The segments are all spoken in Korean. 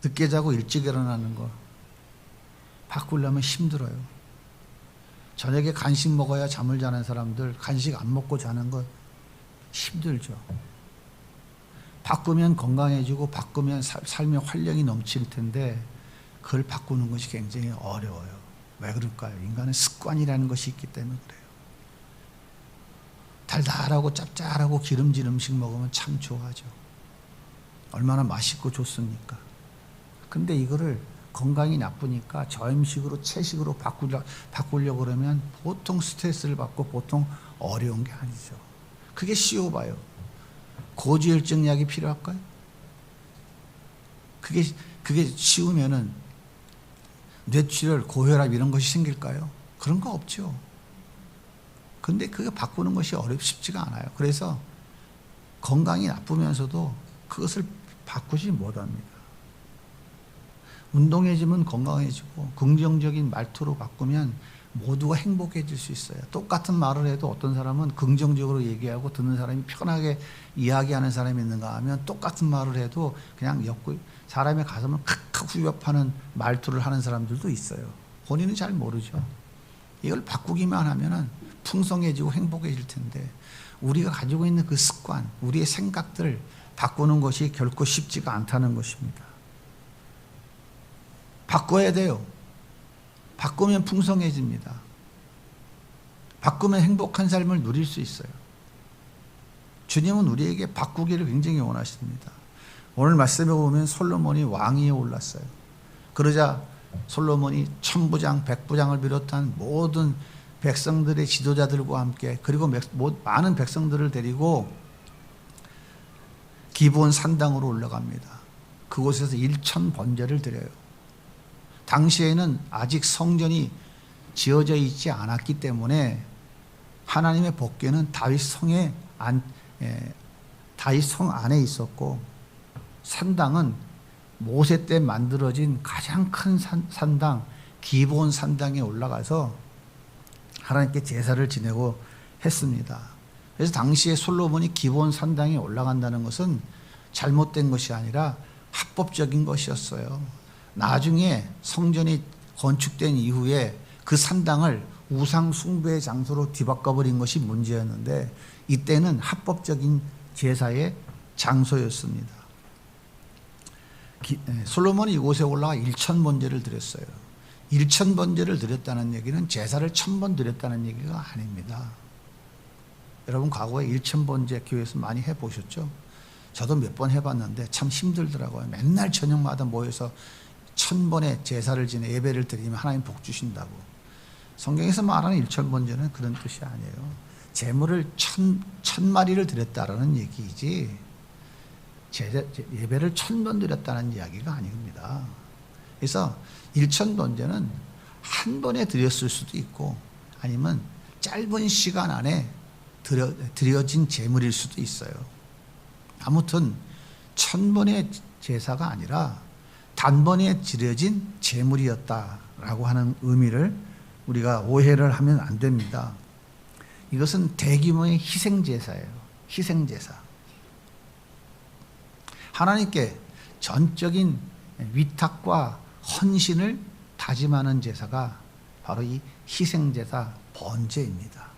늦게 자고 일찍 일어나는 거 바꾸려면 힘들어요. 저녁에 간식 먹어야 잠을 자는 사람들 간식 안 먹고 자는 거 힘들죠. 바꾸면 건강해지고 바꾸면 삶에 활력이 넘칠 텐데 그걸 바꾸는 것이 굉장히 어려워요. 왜 그럴까요? 인간은 습관이라는 것이 있기 때문에 그래요. 달달하고 짭짤하고 기름진 음식 먹으면 참 좋아하죠. 얼마나 맛있고 좋습니까? 근데 이거를 건강이 나쁘니까 저음식으로 채식으로 바꾸려고 그러면 보통 스트레스를 받고 보통 어려운 게 아니죠. 그게 쉬워봐요. 고지혈증 약이 필요할까요? 그게 쉬우면은 뇌출혈, 고혈압 이런 것이 생길까요? 그런 거 없죠. 근데 그거 바꾸는 것이 쉽지가 않아요. 그래서 건강이 나쁘면서도 그것을 바꾸지 못합니다. 운동해지면 건강해지고 긍정적인 말투로 바꾸면 모두가 행복해질 수 있어요. 똑같은 말을 해도 어떤 사람은 긍정적으로 얘기하고 듣는 사람이 편하게 이야기하는 사람이 있는가 하면 똑같은 말을 해도 그냥 사람의 가슴을 칵칵 후벼파는 말투를 하는 사람들도 있어요. 본인은 잘 모르죠. 이걸 바꾸기만 하면은 풍성해지고 행복해질 텐데 우리가 가지고 있는 그 습관, 우리의 생각들을 바꾸는 것이 결코 쉽지가 않다는 것입니다. 바꿔야 돼요. 바꾸면 풍성해집니다. 바꾸면 행복한 삶을 누릴 수 있어요. 주님은 우리에게 바꾸기를 굉장히 원하십니다. 오늘 말씀에 보면 솔로몬이 왕위에 올랐어요. 그러자 솔로몬이 천부장, 백부장을 비롯한 모든 백성들의 지도자들과 함께 그리고 많은 백성들을 데리고 기브온 산당으로 올라갑니다. 그곳에서 1000번제를 드려요. 당시에는 아직 성전이 지어져 있지 않았기 때문에 하나님의 법궤는 다윗 성 안에 있었고 산당은 모세 때 만들어진 가장 큰 산당 기브온 산당에 올라가서 하나님께 제사를 지내고 했습니다. 그래서 당시에 솔로몬이 기브온 산당에 올라간다는 것은 잘못된 것이 아니라 합법적인 것이었어요. 나중에 성전이 건축된 이후에 그 산당을 우상 숭배의 장소로 뒤바꿔버린 것이 문제였는데 이때는 합법적인 제사의 장소였습니다. 솔로몬이 이곳에 올라가 1000번제를 드렸어요. 1000번제를 드렸다는 얘기는 제사를 1000번 드렸다는 얘기가 아닙니다. 여러분 과거에 1000번제 교회에서 많이 해보셨죠? 저도 몇 번 해봤는데 참 힘들더라고요. 맨날 저녁마다 모여서 1000번의 제사를 지내 예배를 드리면 하나님 복 주신다고. 성경에서 말하는 1000번제는 그런 뜻이 아니에요. 제물을 1000마리를 드렸다라는 얘기이지 예배를 1000번 드렸다는 이야기가 아닙니다. 그래서 1000번제는 한 번에 드렸을 수도 있고 아니면 짧은 시간 안에 드려진 제물일 수도 있어요. 아무튼 1000번의 제사가 아니라 단번에 드려진 제물이었다라고 하는 의미를 우리가 오해를 하면 안 됩니다. 이것은 대규모의 희생제사예요. 희생제사. 하나님께 전적인 위탁과 헌신을 다짐하는 제사가 바로 이 희생제사 번제입니다.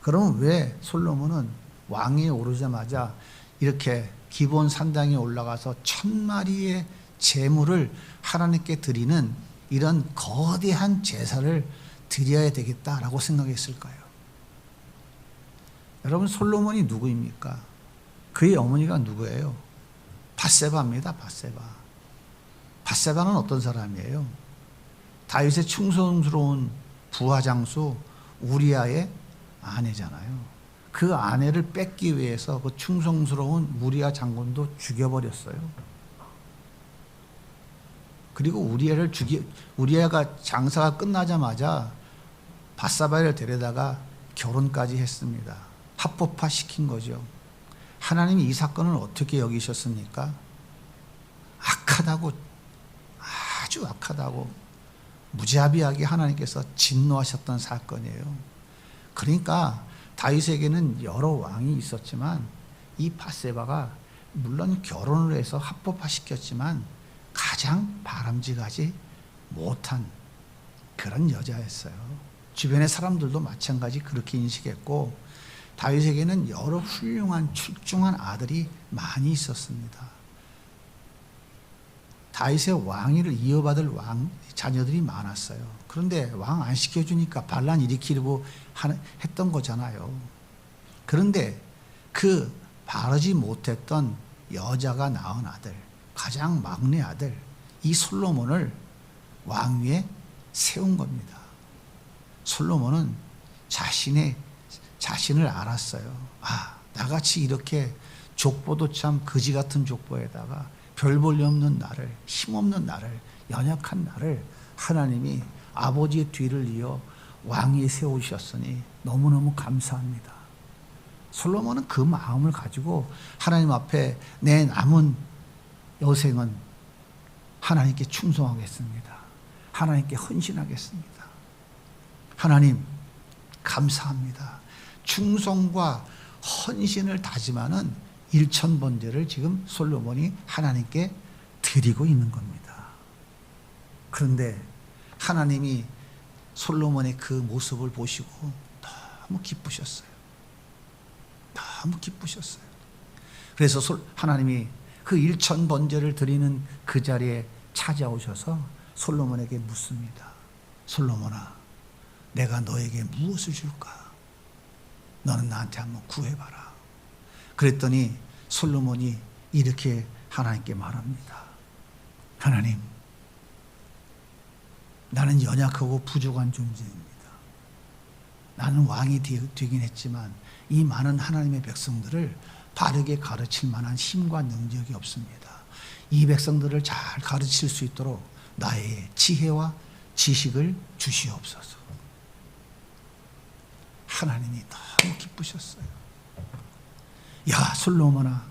그럼 왜 솔로몬은 왕위에 오르자마자 이렇게 기브온 산당에 올라가서 1000마리의 제물을 하나님께 드리는 이런 거대한 제사를 드려야 되겠다라고 생각했을까요? 여러분 솔로몬이 누구입니까? 그의 어머니가 누구예요? 밧세바입니다. 밧세바는 어떤 사람이에요? 다윗의 충성스러운 부하장수 우리아의 아내잖아요. 그 아내를 뺏기 위해서 그 충성스러운 우리아 장군도 죽여버렸어요. 그리고 우리아가 장사가 끝나자마자 밧세바를 데려다가 결혼까지 했습니다. 합법화 시킨 거죠. 하나님이 이 사건을 어떻게 여기셨습니까? 악하다고, 아주 악하다고 무자비하게 하나님께서 진노하셨던 사건이에요. 그러니까 다윗에게는 여러 왕이 있었지만 이 밧세바가 물론 결혼을 해서 합법화 시켰지만 가장 바람직하지 못한 그런 여자였어요. 주변의 사람들도 마찬가지 그렇게 인식했고, 다윗에게는 여러 훌륭한 출중한 아들이 많이 있었습니다. 다윗의 왕위를 이어받을 자녀들이 많았어요. 그런데 왕 안 시켜주니까 반란 일으키려고 했던 거잖아요. 그런데 그 바르지 못했던 여자가 낳은 아들, 가장 막내 아들, 이 솔로몬을 왕위에 세운 겁니다. 솔로몬은 자신을 알았어요. 아, 나같이 이렇게 족보도 참 거지 같은 족보에다가 별 볼일 없는 나를, 힘없는 나를, 연약한 나를 하나님이 아버지의 뒤를 이어 왕위에 세우셨으니 너무너무 감사합니다. 솔로몬은 그 마음을 가지고 하나님 앞에 내 남은 여생은 하나님께 충성하겠습니다. 하나님께 헌신하겠습니다. 하나님 감사합니다. 충성과 헌신을 다짐하는 일천번제를 지금 솔로몬이 하나님께 드리고 있는 겁니다. 그런데 하나님이 솔로몬의 그 모습을 보시고 너무 기쁘셨어요. 너무 기쁘셨어요. 그래서 하나님이 그 일천번제를 드리는 그 자리에 찾아오셔서 솔로몬에게 묻습니다. 솔로몬아, 내가 너에게 무엇을 줄까? 너는 나한테 한번 구해봐라. 그랬더니 솔로몬이 이렇게 하나님께 말합니다. 하나님, 나는 연약하고 부족한 존재입니다. 나는 왕이 되긴 했지만 이 많은 하나님의 백성들을 바르게 가르칠 만한 힘과 능력이 없습니다. 이 백성들을 잘 가르칠 수 있도록 나의 지혜와 지식을 주시옵소서. 하나님이 너무 기쁘셨어요. 야, 솔로몬아,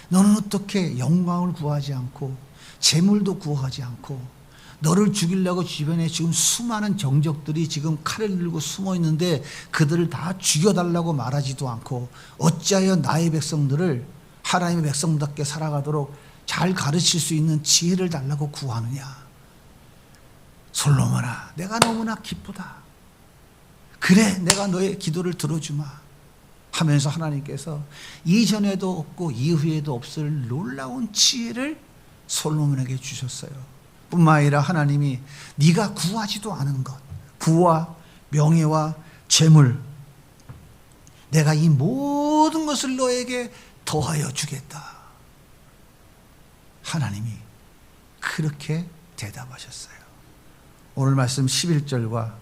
너는 어떻게 영광을 구하지 않고 재물도 구하지 않고 너를 죽이려고 주변에 지금 수많은 정적들이 지금 칼을 들고 숨어 있는데 그들을 다 죽여달라고 말하지도 않고 어찌하여 나의 백성들을 하나님의 백성답게 살아가도록 잘 가르칠 수 있는 지혜를 달라고 구하느냐? 솔로몬아, 내가 너무나 기쁘다. 그래, 내가 너의 기도를 들어주마 하면서 하나님께서 이전에도 없고 이후에도 없을 놀라운 지혜를 솔로몬에게 주셨어요. 뿐만 아니라 하나님이 네가 구하지도 않은 것, 부와 명예와 재물, 내가 이 모든 것을 너에게 더하여 주겠다. 하나님이 그렇게 대답하셨어요. 오늘 말씀 11절과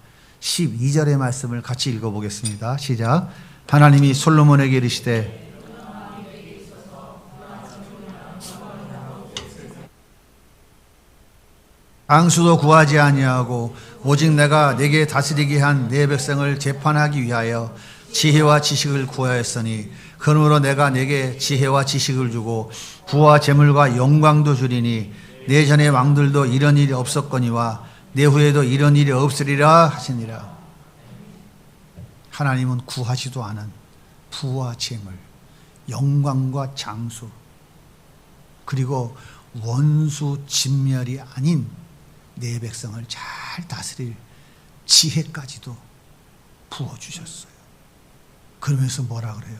12절의 말씀을 같이 읽어보겠습니다. 시작. 하나님이 솔로몬에게 이르시되 앙수도 구하지 아니하고 오직 내가 네게 다스리게 한 네 백성을 재판하기 위하여 지혜와 지식을 구하였으니 그러므로 내가 네게 지혜와 지식을 주고 부와 재물과 영광도 주리니 내 전의 왕들도 이런 일이 없었거니와 내 후에도 이런 일이 없으리라 하시니라. 하나님은 구하지도 않은 부와 재물, 영광과 장수, 그리고 원수 진멸이 아닌 내 백성을 잘 다스릴 지혜까지도 부어주셨어요. 그러면서 뭐라 그래요?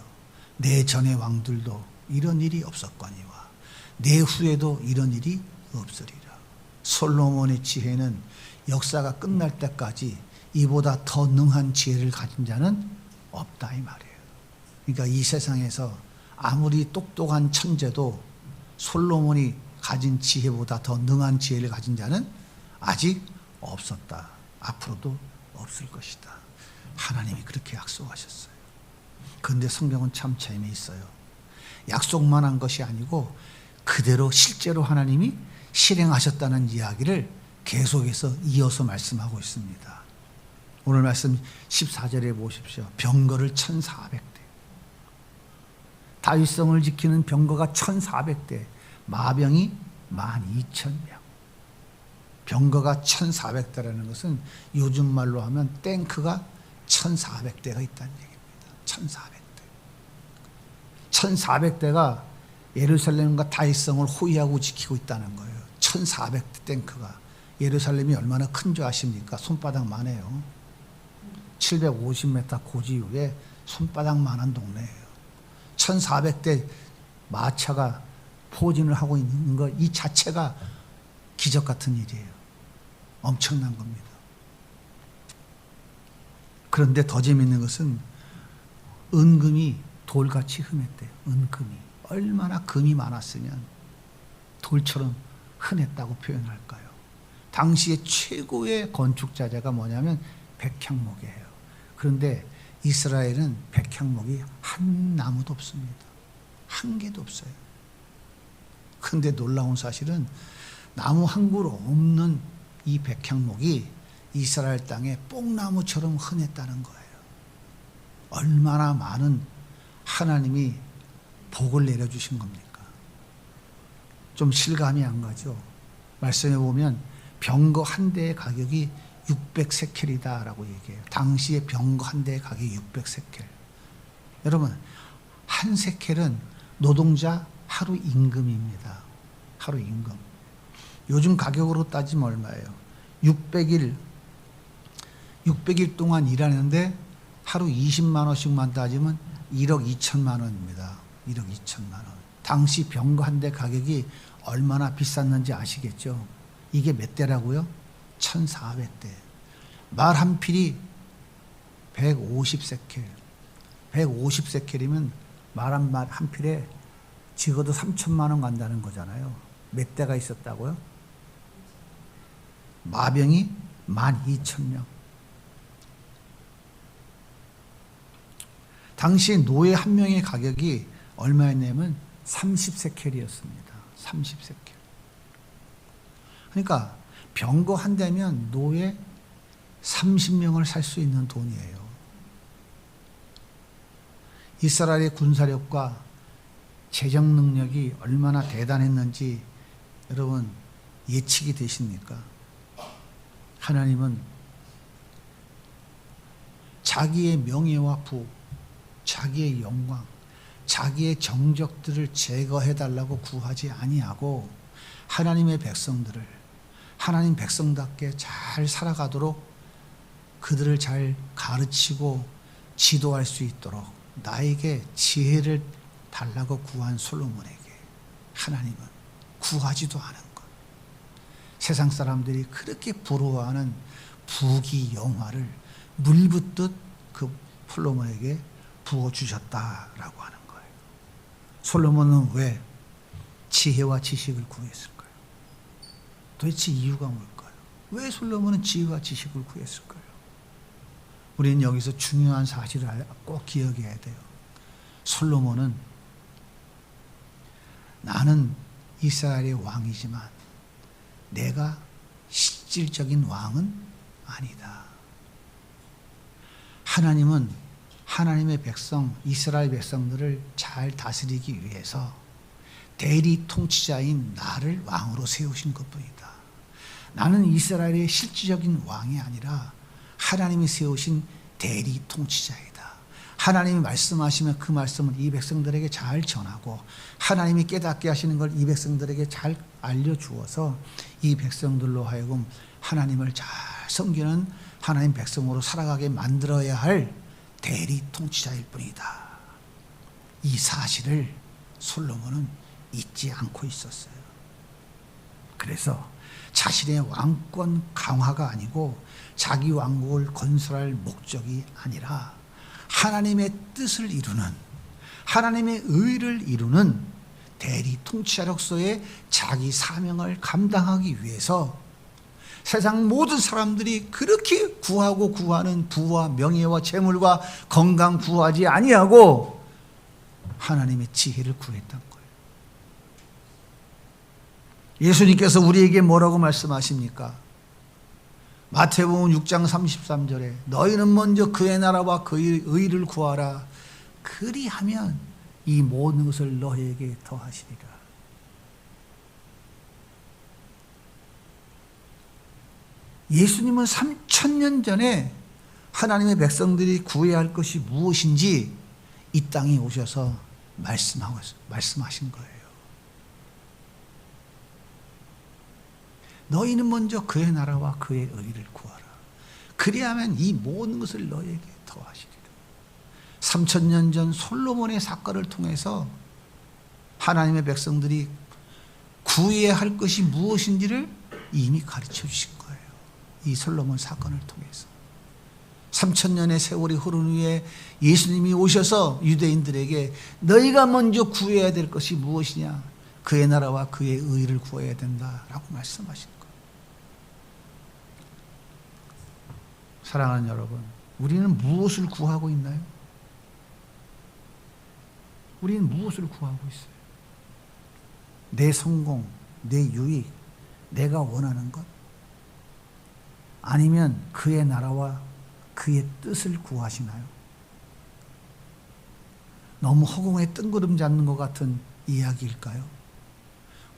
내 전의 왕들도 이런 일이 없었거니와 내 후에도 이런 일이 없으리라. 솔로몬의 지혜는 역사가 끝날 때까지 이보다 더 능한 지혜를 가진 자는 없다 이 말이에요. 그러니까 이 세상에서 아무리 똑똑한 천재도 솔로몬이 가진 지혜보다 더 능한 지혜를 가진 자는 아직 없었다. 앞으로도 없을 것이다. 하나님이 그렇게 약속하셨어요. 그런데 성경은 참 재미있어요. 약속만 한 것이 아니고 그대로 실제로 하나님이 실행하셨다는 이야기를 계속해서 이어서 말씀하고 있습니다. 오늘 말씀 14절에 보십시오. 병거를 1400대. 다윗성을 지키는 병거가 1400대, 마병이 12,000명. 병거가 1400대라는 것은 요즘 말로 하면 탱크가 1400대가 있다는 얘기입니다. 1400대. 1400대가 예루살렘과 다윗성을 호위하고 지키고 있다는 거예요. 1400대 탱크가, 예루살렘이 얼마나 큰 줄 아십니까? 손바닥만 해요. 750m 고지 위에 손바닥만한 동네예요. 1400대 마차가 포진을 하고 있는 것 이 자체가 기적 같은 일이에요. 엄청난 겁니다. 그런데 더 재밌는 것은 은금이 돌같이 흔했대요. 은금이. 얼마나 금이 많았으면 돌처럼 흔했다고 표현할까요? 당시의 최고의 건축자재가 뭐냐면 백향목이에요. 그런데 이스라엘은 백향목이 한 나무도 없습니다. 한 개도 없어요. 그런데 놀라운 사실은 나무 한 그루 없는 이 백향목이 이스라엘 땅에 뽕나무처럼 흔했다는 거예요. 얼마나 많은 하나님이 복을 내려주신 겁니까? 좀 실감이 안 가죠? 말씀해 보면 병거 한 대의 가격이 600세켈이다 라고 얘기해요. 당시에 병거 한 대의 가격이 600세켈. 여러분, 한 세켈은 노동자 하루 임금입니다. 하루 임금. 요즘 가격으로 따지면 얼마예요? 600일 동안 일하는데 하루 20만 원씩만 따지면 1억 2천만 원입니다. 1억 2천만 원. 당시 병거 한 대 가격이 얼마나 비쌌는지 아시겠죠? 이게 몇 대라고요? 1400대. 말 한 필이 150세켈. 150세켈이면 말 한 필에 적어도 3천만 원 간다는 거잖아요. 몇 대가 있었다고요? 마병이 12,000명. 당시 노예 한 명의 가격이 얼마였냐면 30세켈이었습니다. 30세켈. 그러니까 병거 한 대면 노예 30명을 살 수 있는 돈이에요. 이스라엘의 군사력과 재정 능력이 얼마나 대단했는지 여러분 예측이 되십니까? 하나님은 자기의 명예와 부, 자기의 영광, 자기의 정적들을 제거해달라고 구하지 아니하고 하나님의 백성들을 하나님 백성답게 잘 살아가도록 그들을 잘 가르치고 지도할 수 있도록 나에게 지혜를 달라고 구한 솔로몬에게 하나님은 구하지도 않은 것. 세상 사람들이 그렇게 부러워하는 부귀 영화를 물붓듯 그 솔로몬에게 부어주셨다라고 하는 거예요. 솔로몬은 왜 지혜와 지식을 구했을까요? 도대체 이유가 뭘까요? 왜 솔로몬은 지혜와 지식을 구했을까요? 우리는 여기서 중요한 사실을 꼭 기억해야 돼요. 솔로몬은 나는 이스라엘의 왕이지만 내가 실질적인 왕은 아니다. 하나님은 하나님의 백성, 이스라엘 백성들을 잘 다스리기 위해서 대리 통치자인 나를 왕으로 세우신 것뿐이다. 나는 이스라엘의 실질적인 왕이 아니라 하나님이 세우신 대리 통치자이다. 하나님이 말씀하시면 그 말씀을 이 백성들에게 잘 전하고 하나님이 깨닫게 하시는 걸 이 백성들에게 잘 알려주어서 이 백성들로 하여금 하나님을 잘 섬기는 하나님 백성으로 살아가게 만들어야 할 대리 통치자일 뿐이다. 이 사실을 솔로몬은 잊지 않고 있었어요. 그래서 자신의 왕권 강화가 아니고 자기 왕국을 건설할 목적이 아니라 하나님의 뜻을 이루는 하나님의 의를 이루는 대리 통치자로서의 자기 사명을 감당하기 위해서 세상 모든 사람들이 그렇게 구하고 구하는 부와 명예와 재물과 건강 구하지 아니하고 하나님의 지혜를 구했던 거예요. 예수님께서 우리에게 뭐라고 말씀하십니까? 마태복음 6장 33절에 너희는 먼저 그의 나라와 그의 의를 구하라. 그리하면 이 모든 것을 너희에게 더하시리라. 예수님은 3000년 전에 하나님의 백성들이 구해야 할 것이 무엇인지 이 땅에 오셔서 말씀하신 거예요. 너희는 먼저 그의 나라와 그의 의를 구하라. 그리하면 이 모든 것을 너희에게 더하시리라. 3000년 전 솔로몬의 사건을 통해서 하나님의 백성들이 구해야 할 것이 무엇인지를 이미 가르쳐 주신 거예요. 이 솔로몬 사건을 통해서. 3000년의 세월이 흐른 후에 예수님이 오셔서 유대인들에게 너희가 먼저 구해야 될 것이 무엇이냐? 그의 나라와 그의 의를 구해야 된다라고 말씀하신 거예요. 사랑하는 여러분, 우리는 무엇을 구하고 있나요? 우리는 무엇을 구하고 있어요? 내 성공, 내 유익, 내가 원하는 것? 아니면 그의 나라와 그의 뜻을 구하시나요? 너무 허공에 뜬구름 잡는 것 같은 이야기일까요?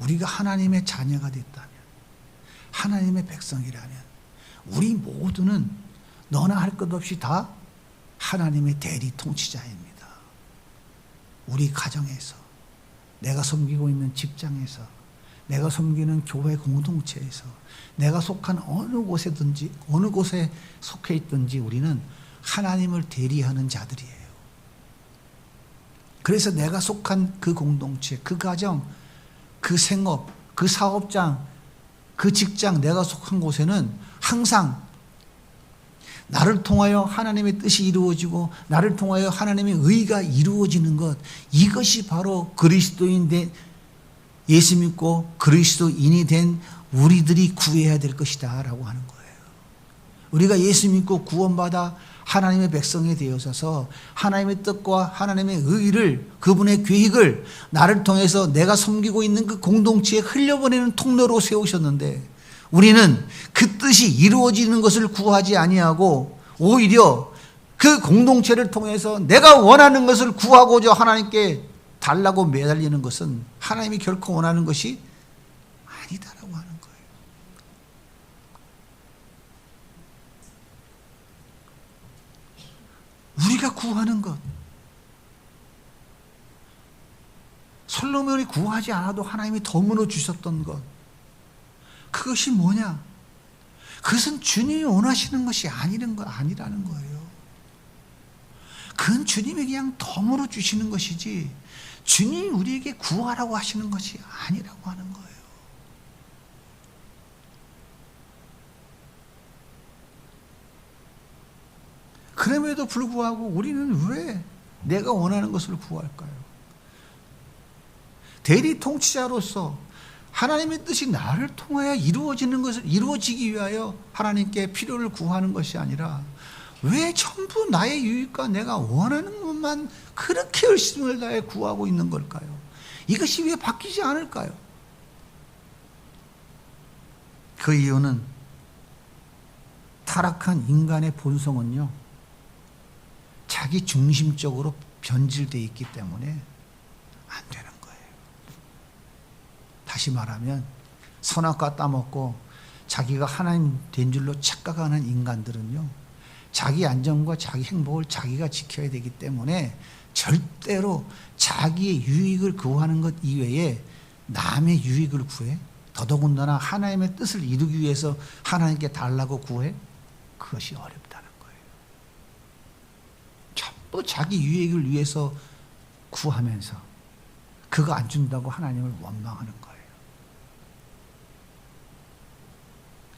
우리가 하나님의 자녀가 됐다면, 하나님의 백성이라면 우리 모두는 너나 할 것 없이 다 하나님의 대리 통치자입니다. 우리 가정에서, 내가 섬기고 있는 직장에서, 내가 섬기는 교회 공동체에서, 내가 속한 어느 곳에든지, 어느 곳에 속해 있든지 우리는 하나님을 대리하는 자들이에요. 그래서 내가 속한 그 공동체, 그 가정, 그 생업, 그 사업장, 그 직장, 내가 속한 곳에는 항상 나를 통하여 하나님의 뜻이 이루어지고 나를 통하여 하나님의 의가 이루어지는 것, 이것이 바로 그리스도인 된, 예수 믿고 그리스도인이 된 우리들이 구해야 될 것이다 라고 하는 거예요. 우리가 예수 믿고 구원받아 하나님의 백성이 되어서서 하나님의 뜻과 하나님의 의를, 그분의 계획을 나를 통해서 내가 섬기고 있는 그 공동체에 흘려보내는 통로로 세우셨는데, 우리는 그 뜻이 이루어지는 것을 구하지 아니하고 오히려 그 공동체를 통해서 내가 원하는 것을 구하고자 하나님께 달라고 매달리는 것은 하나님이 결코 원하는 것이 아니다라고 하는 거예요. 우리가 구하는 것, 솔로몬이 구하지 않아도 하나님이 덤으로 주셨던 것, 그것이 뭐냐? 그것은 주님이 원하시는 것이 아니라는 거예요. 그건 주님이 그냥 덤으로 주시는 것이지 주님이 우리에게 구하라고 하시는 것이 아니라고 하는 거예요. 그럼에도 불구하고 우리는 왜 내가 원하는 것을 구할까요? 대리 통치자로서 하나님의 뜻이 나를 통하여 이루어지는 것을, 이루어지기 위하여 하나님께 필요를 구하는 것이 아니라 왜 전부 나의 유익과 내가 원하는 것만 그렇게 열심을 다해 구하고 있는 걸까요? 이것이 왜 바뀌지 않을까요? 그 이유는 타락한 인간의 본성은요, 자기 중심적으로 변질되어 있기 때문에 안 되는 거예요. 다시 말하면 선악과 따먹고 자기가 하나님 된 줄로 착각하는 인간들은요, 자기 안전과 자기 행복을 자기가 지켜야 되기 때문에 절대로 자기의 유익을 구하는 것 이외에 남의 유익을 구해? 더더군다나 하나님의 뜻을 이루기 위해서 하나님께 달라고 구해? 그것이 어렵다는 거예요. 전부 자기 유익을 위해서 구하면서 그거 안 준다고 하나님을 원망하는 거예요.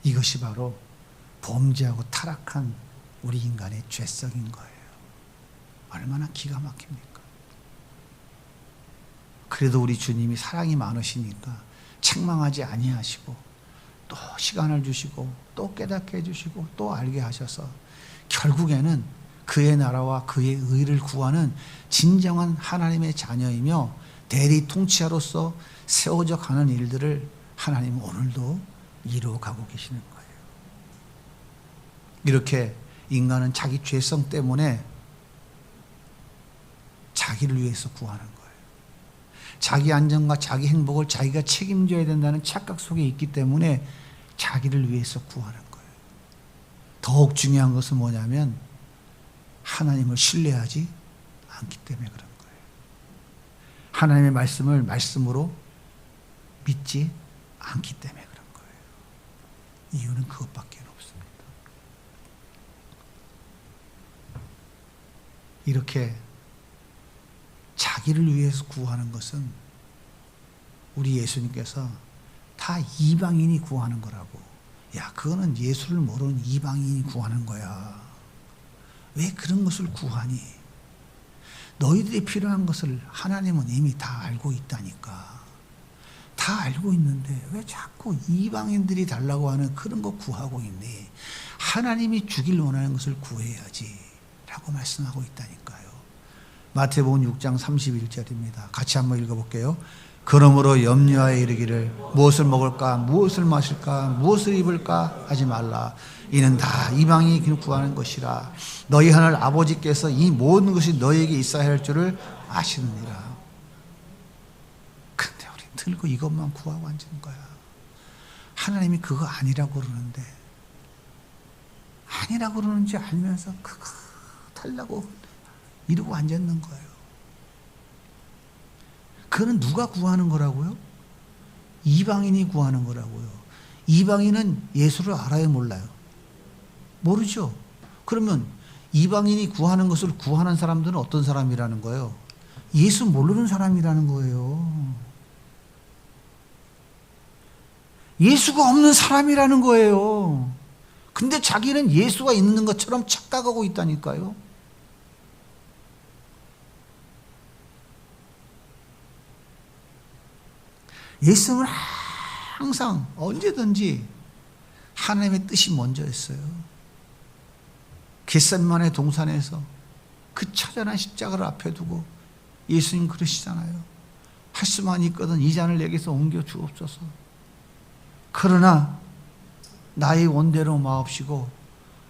이것이 바로 범죄하고 타락한 우리 인간의 죄성인 거예요. 얼마나 기가 막힙니까? 그래도 우리 주님이 사랑이 많으시니까 책망하지 아니하시고 또 시간을 주시고 또 깨닫게 해주시고 또 알게 하셔서 결국에는 그의 나라와 그의 의를 구하는 진정한 하나님의 자녀이며 대리 통치자로서 세워져 가는 일들을 하나님은 오늘도 이루어가고 계시는 거예요. 이렇게 인간은 자기 죄성 때문에 자기를 위해서 구하는 거예요. 자기 안전과 자기 행복을 자기가 책임져야 된다는 착각 속에 있기 때문에 자기를 위해서 구하는 거예요. 더욱 중요한 것은 뭐냐면 하나님을 신뢰하지 않기 때문에 그런 거예요. 하나님의 말씀을 말씀으로 믿지 않기 때문에 그런 거예요. 이유는 그것밖에 없습니다. 이렇게 자기를 위해서 구하는 것은 우리 예수님께서 다 이방인이 구하는 거라고. 야, 그거는 예수를 모르는 이방인이 구하는 거야. 왜 그런 것을 구하니? 너희들이 필요한 것을 하나님은 이미 다 알고 있다니까. 다 알고 있는데 왜 자꾸 이방인들이 달라고 하는 그런 거 구하고 있니? 하나님이 주길 원하는 것을 구해야지 라고 말씀하고 있다니까요. 마태복음 6장 31절입니다. 같이 한번 읽어볼게요. 그러므로 염려하여 이르기를 무엇을 먹을까 무엇을 마실까 무엇을 입을까 하지 말라. 이는 다 이방인이 구하는 것이라. 너희 하늘 아버지께서 이 모든 것이 너희에게 있어야 할 줄을 아시느니라. 근데 우리 들고 이것만 구하고 앉는 거야. 하나님이 그거 아니라고 그러는데, 아니라고 그러는지 알면서 그거 달라고 이러고 앉았는 거예요. 그거는 누가 구하는 거라고요? 이방인이 구하는 거라고요. 이방인은 예수를 알아요, 몰라요? 모르죠. 그러면 이방인이 구하는 것을 구하는 사람들은 어떤 사람이라는 거예요? 예수 모르는 사람이라는 거예요. 예수가 없는 사람이라는 거예요. 근데 자기는 예수가 있는 것처럼 착각하고 있다니까요. 예수는 항상 언제든지 하나님의 뜻이 먼저였어요. 겟세마네 동산에서 그 처절한 십자가를 앞에 두고 예수님 그러시잖아요. 할 수만 있거든 이 잔을 내게서 옮겨 주옵소서. 그러나 나의 원대로 마옵시고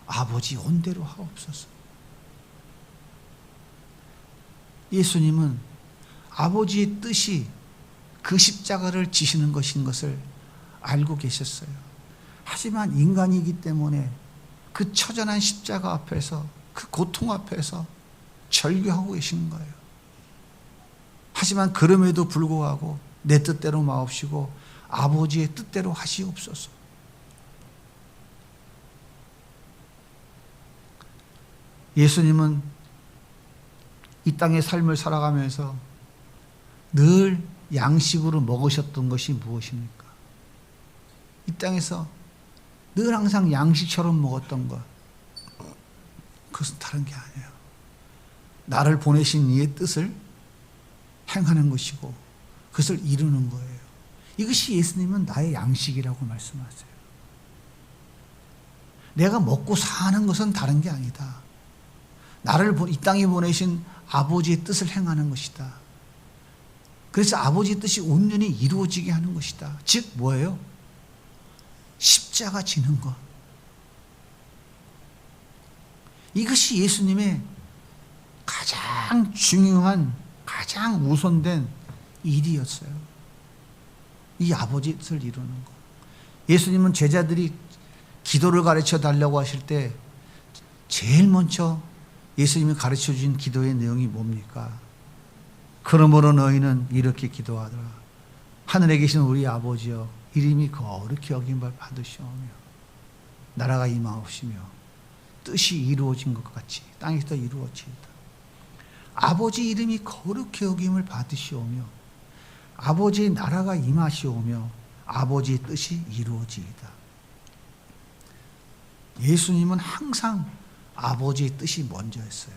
아버지 원대로 하옵소서. 예수님은 아버지의 뜻이 그 십자가를 지시는 것인 것을 알고 계셨어요. 하지만 인간이기 때문에 그 처절한 십자가 앞에서, 그 고통 앞에서 절규하고 계신 거예요. 하지만 그럼에도 불구하고 내 뜻대로 마옵시고 아버지의 뜻대로 하시옵소서. 예수님은 이 땅의 삶을 살아가면서 늘 양식으로 먹으셨던 것이 무엇입니까? 이 땅에서 늘 항상 양식처럼 먹었던 것, 그것은 다른 게 아니에요. 나를 보내신 이의 뜻을 행하는 것이고 그것을 이루는 거예요. 이것이 예수님은 나의 양식이라고 말씀하세요. 내가 먹고 사는 것은 다른 게 아니다. 나를 이 땅에 보내신 아버지의 뜻을 행하는 것이다. 그래서 아버지의 뜻이 온전히 이루어지게 하는 것이다. 즉 뭐예요? 십자가 지는 것. 이것이 예수님의 가장 중요한, 가장 우선된 일이었어요. 이 아버지의 뜻을 이루는 것. 예수님은 제자들이 기도를 가르쳐 달라고 하실 때 제일 먼저 예수님이 가르쳐 주신 기도의 내용이 뭡니까? 그러므로 너희는 이렇게 기도하더라. 하늘에 계신 우리 아버지여, 이름이 거룩히 여김을 받으시오며 나라가 임하옵시며 뜻이 이루어진 것 같이 땅에서 이루어지이다. 아버지 이름이 거룩히 여김을 받으시오며 아버지의 나라가 임하시오며 아버지의 뜻이 이루어지이다. 예수님은 항상 아버지의 뜻이 먼저였어요.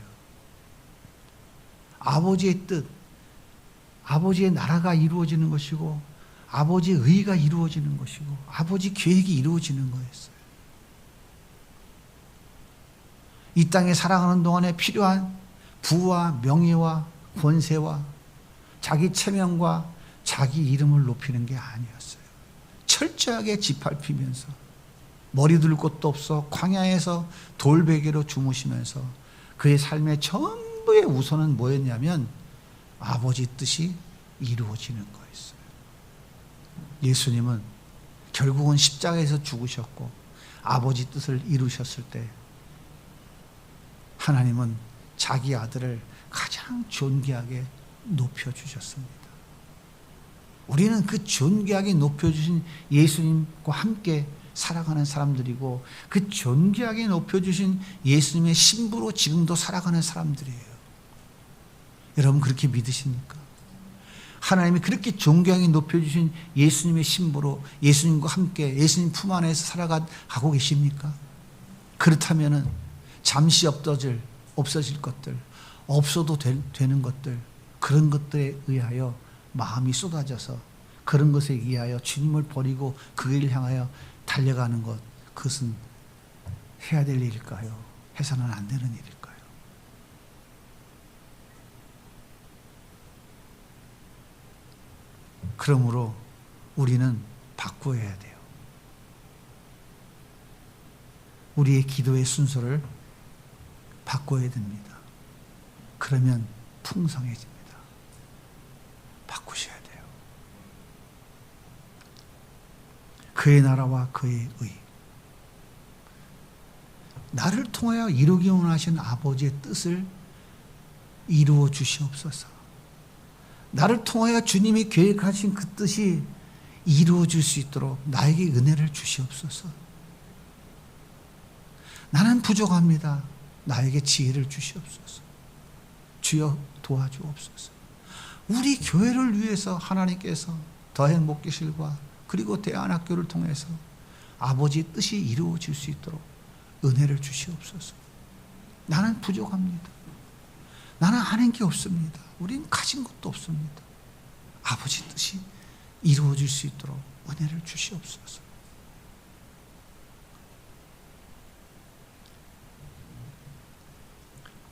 아버지의 뜻, 아버지의 나라가 이루어지는 것이고 아버지의 의가 이루어지는 것이고 아버지 계획이 이루어지는 거였어요. 이 땅에 살아가는 동안에 필요한 부와 명예와 권세와 자기 체면과 자기 이름을 높이는 게 아니었어요. 철저하게 짓밟히면서 머리 둘 곳도 없어 광야에서 돌베개로 주무시면서 그의 삶의 전부의 우선은 뭐였냐면 아버지 뜻이 이루어지는 거였어요. 예수님은 결국은 십자가에서 죽으셨고 아버지 뜻을 이루셨을 때 하나님은 자기 아들을 가장 존귀하게 높여주셨습니다. 우리는 그 존귀하게 높여주신 예수님과 함께 살아가는 사람들이고 그 존귀하게 높여주신 예수님의 신부로 지금도 살아가는 사람들이에요. 여러분 그렇게 믿으십니까? 하나님이 그렇게 존귀하게 높여주신 예수님의 신부로 예수님과 함께 예수님 품 안에서 살아가고 계십니까? 그렇다면 잠시 없어질 것들, 없어도 되는 것들, 그런 것들에 의하여 마음이 쏟아져서 그런 것에 의하여 주님을 버리고 그 길을 향하여 달려가는 것, 그것은 해야 될 일일까요? 해서는 안 되는 일일까요? 그러므로 우리는 바꾸어야 돼요. 우리의 기도의 순서를 바꿔야 됩니다. 그러면 풍성해집니다. 바꾸셔야 돼요. 그의 나라와 그의 의, 나를 통하여 이루기 원하시는 아버지의 뜻을 이루어 주시옵소서. 나를 통하여 주님이 계획하신 그 뜻이 이루어질 수 있도록 나에게 은혜를 주시옵소서. 나는 부족합니다. 나에게 지혜를 주시옵소서. 주여 도와주옵소서. 우리 교회를 위해서 하나님께서 더 행복기실과 그리고 대안학교를 통해서 아버지의 뜻이 이루어질 수 있도록 은혜를 주시옵소서. 나는 부족합니다. 나는 아는 게 없습니다. 우리는 가진 것도 없습니다. 아버지 뜻이 이루어질 수 있도록 은혜를 주시옵소서.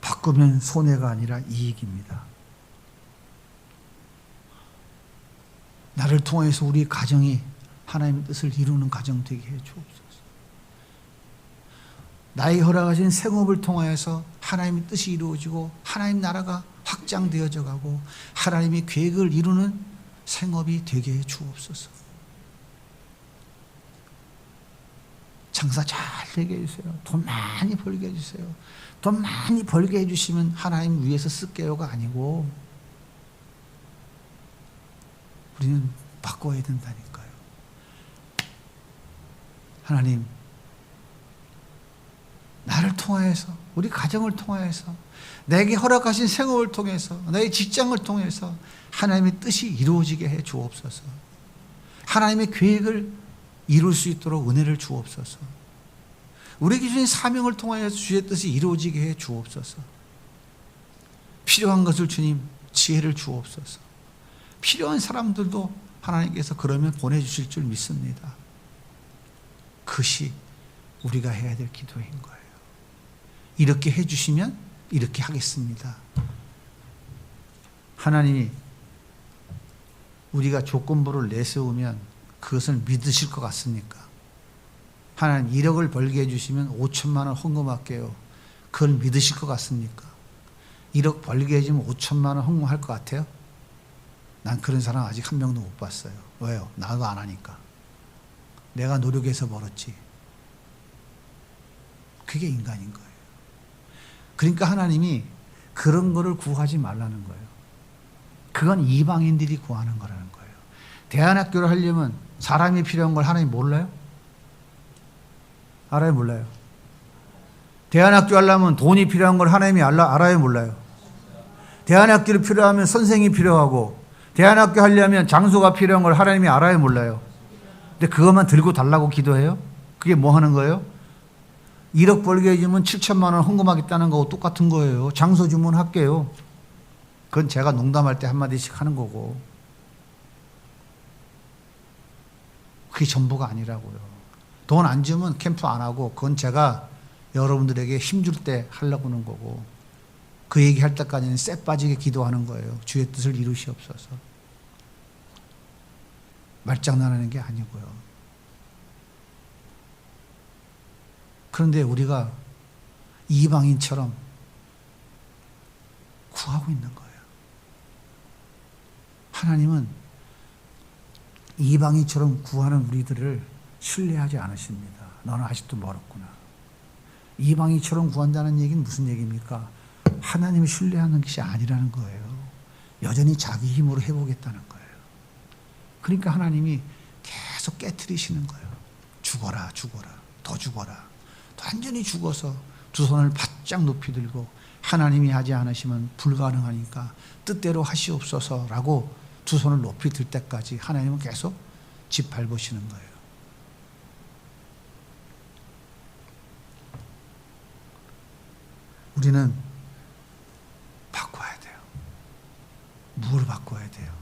바꾸면 손해가 아니라 이익입니다. 나를 통해서 우리 가정이 하나님의 뜻을 이루는 가정 되게 해 주옵소서. 나의 허락하신 생업을 통하여서 하나님의 뜻이 이루어지고 하나님 나라가 확장되어져 가고 하나님의 계획을 이루는 생업이 되게 해 주옵소서. 장사 잘 되게 해주세요. 돈 많이 벌게 해주세요. 돈 많이 벌게 해주시면 하나님 위해서 쓸게요가 아니고 우리는 바꿔야 된다니까요. 하나님, 나를 통하여서, 우리 가정을 통하여서, 내게 허락하신 생업을 통해서, 나의 직장을 통해서 하나님의 뜻이 이루어지게 해 주옵소서. 하나님의 계획을 이룰 수 있도록 은혜를 주옵소서. 우리에게 주신 사명을 통하여서 주의 뜻이 이루어지게 해 주옵소서. 필요한 것을 주님 지혜를 주옵소서. 필요한 사람들도 하나님께서 그러면 보내주실 줄 믿습니다. 그것이 우리가 해야 될 기도인 거예요. 이렇게 해주시면 이렇게 하겠습니다. 하나님이 우리가 조건부를 내세우면 그것을 믿으실 것 같습니까? 하나님 1억을 벌게 해주시면 5천만 원 헌금할게요. 그걸 믿으실 것 같습니까? 1억 벌게 해주면 5천만 원 헌금할 것 같아요? 난 그런 사람 아직 한 명도 못 봤어요. 왜요? 나도 안 하니까. 내가 노력해서 벌었지. 그게 인간인 거예요. 그러니까 하나님이 그런 거를 구하지 말라는 거예요. 그건 이방인들이 구하는 거라는 거예요. 대안학교를 하려면 사람이 필요한 걸 하나님 몰라요? 알아요, 몰라요? 대안학교 하려면 돈이 필요한 걸 하나님이 알아요, 몰라요? 대안학교를 필요하면 선생이 필요하고 대안학교 하려면 장소가 필요한 걸 하나님이 알아요, 몰라요? 근데 그것만 들고 달라고 기도해요? 그게 뭐 하는 거예요? 1억 벌게 해주면 7천만 원 헌금하겠다는 거하고 똑같은 거예요. 장소 주문할게요. 그건 제가 농담할 때 한마디씩 하는 거고 그게 전부가 아니라고요. 돈 안 주면 캠프 안 하고 그건 제가 여러분들에게 힘줄 때 하려고 하는 거고 그 얘기할 때까지는 쎄 빠지게 기도하는 거예요. 주의 뜻을 이루시옵소서. 말장난하는 게 아니고요. 그런데 우리가 이방인처럼 구하고 있는 거예요. 하나님은 이방인처럼 구하는 우리들을 신뢰하지 않으십니다. 너는 아직도 멀었구나. 이방인처럼 구한다는 얘기는 무슨 얘기입니까? 하나님을 신뢰하는 것이 아니라는 거예요. 여전히 자기 힘으로 해보겠다는 거예요. 그러니까 하나님이 계속 깨트리시는 거예요. 죽어라, 더 죽어라. 완전히 죽어서 두 손을 바짝 높이 들고 하나님이 하지 않으시면 불가능하니까 뜻대로 하시옵소서라고 두 손을 높이 들 때까지 하나님은 계속 짓밟으시는 거예요. 우리는 바꿔야 돼요. 뭘 바꿔야 돼요?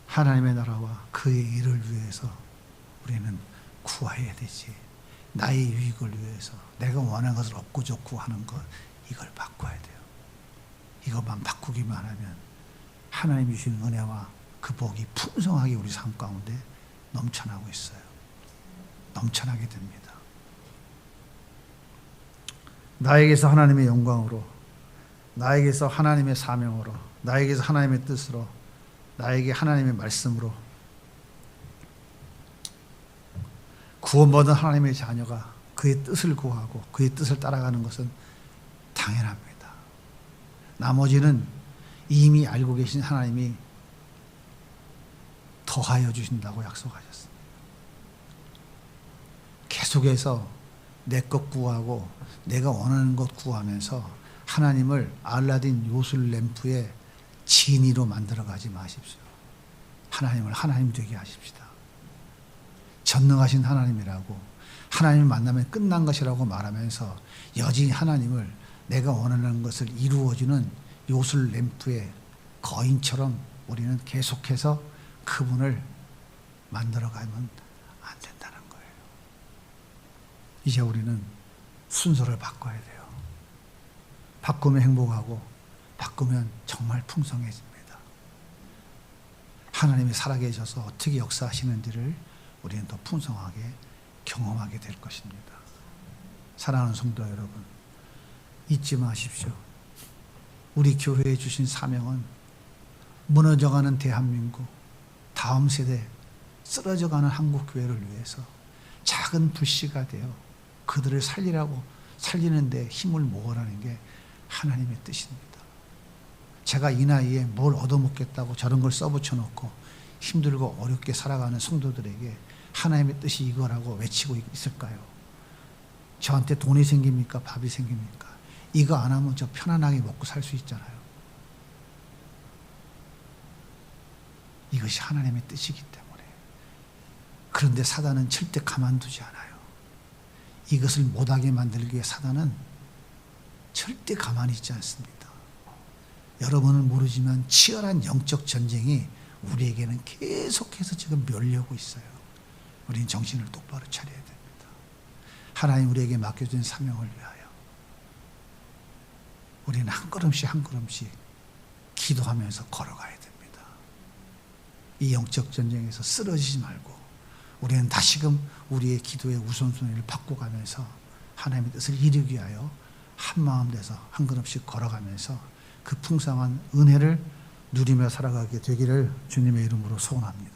하나님의 나라와 그의 일을 위해서 우리는 구해야 되지. 나의 유익을 위해서 내가 원하는 것을 얻고자 구하는 것, 이걸 바꿔야 돼요. 이것만 바꾸기만 하면 하나님이 주신 은혜와 그 복이 풍성하게 우리 삶 가운데 넘쳐나고 있어요. 넘쳐나게 됩니다. 나에게서 하나님의 영광으로, 나에게서 하나님의 사명으로, 나에게서 하나님의 뜻으로, 나에게 하나님의 말씀으로 구원받은 하나님의 자녀가 그의 뜻을 구하고 그의 뜻을 따라가는 것은 당연합니다. 나머지는 이미 알고 계신 하나님이 더하여 주신다고 약속하셨습니다. 계속해서 내 것 구하고 내가 원하는 것 구하면서 하나님을 알라딘 요술 램프의 지니로 만들어가지 마십시오. 하나님을 하나님 되게 하십시다. 전능하신 하나님이라고, 하나님을 만나면 끝난 것이라고 말하면서 여전히 하나님을 내가 원하는 것을 이루어주는 요술 램프의 거인처럼 우리는 계속해서 그분을 만들어가면 안 된다는 거예요. 이제 우리는 순서를 바꿔야 돼요. 바꾸면 행복하고 바꾸면 정말 풍성해집니다. 하나님이 살아계셔서 어떻게 역사하시는지를 우리는 더 풍성하게 경험하게 될 것입니다. 사랑하는 성도 여러분, 잊지 마십시오. 우리 교회에 주신 사명은 무너져가는 대한민국, 다음 세대, 쓰러져가는 한국교회를 위해서 작은 불씨가 되어 그들을 살리는 데 힘을 모으라는 게 하나님의 뜻입니다. 제가 이 나이에 뭘 얻어먹겠다고 저런 걸 써붙여 놓고 힘들고 어렵게 살아가는 성도들에게 하나님의 뜻이 이거라고 외치고 있을까요? 저한테 돈이 생깁니까? 밥이 생깁니까? 이거 안 하면 저 편안하게 먹고 살 수 있잖아요. 이것이 하나님의 뜻이기 때문에. 그런데 사단은 절대 가만두지 않아요. 이것을 못하게 만들기 위해 사단은 절대 가만히 있지 않습니다. 여러분은 모르지만 치열한 영적 전쟁이 우리에게는 계속해서 지금 멸려오고 있어요. 우리는 정신을 똑바로 차려야 됩니다. 하나님 우리에게 맡겨준 사명을 위하여 우리는 한 걸음씩 한 걸음씩 기도하면서 걸어가야 됩니다. 이 영적 전쟁에서 쓰러지지 말고 우리는 다시금 우리의 기도의 우선순위를 바꿔가면서 하나님의 뜻을 이루기 위하여 한마음 돼서 한 걸음씩 걸어가면서 그 풍성한 은혜를 누리며 살아가게 되기를 주님의 이름으로 소원합니다.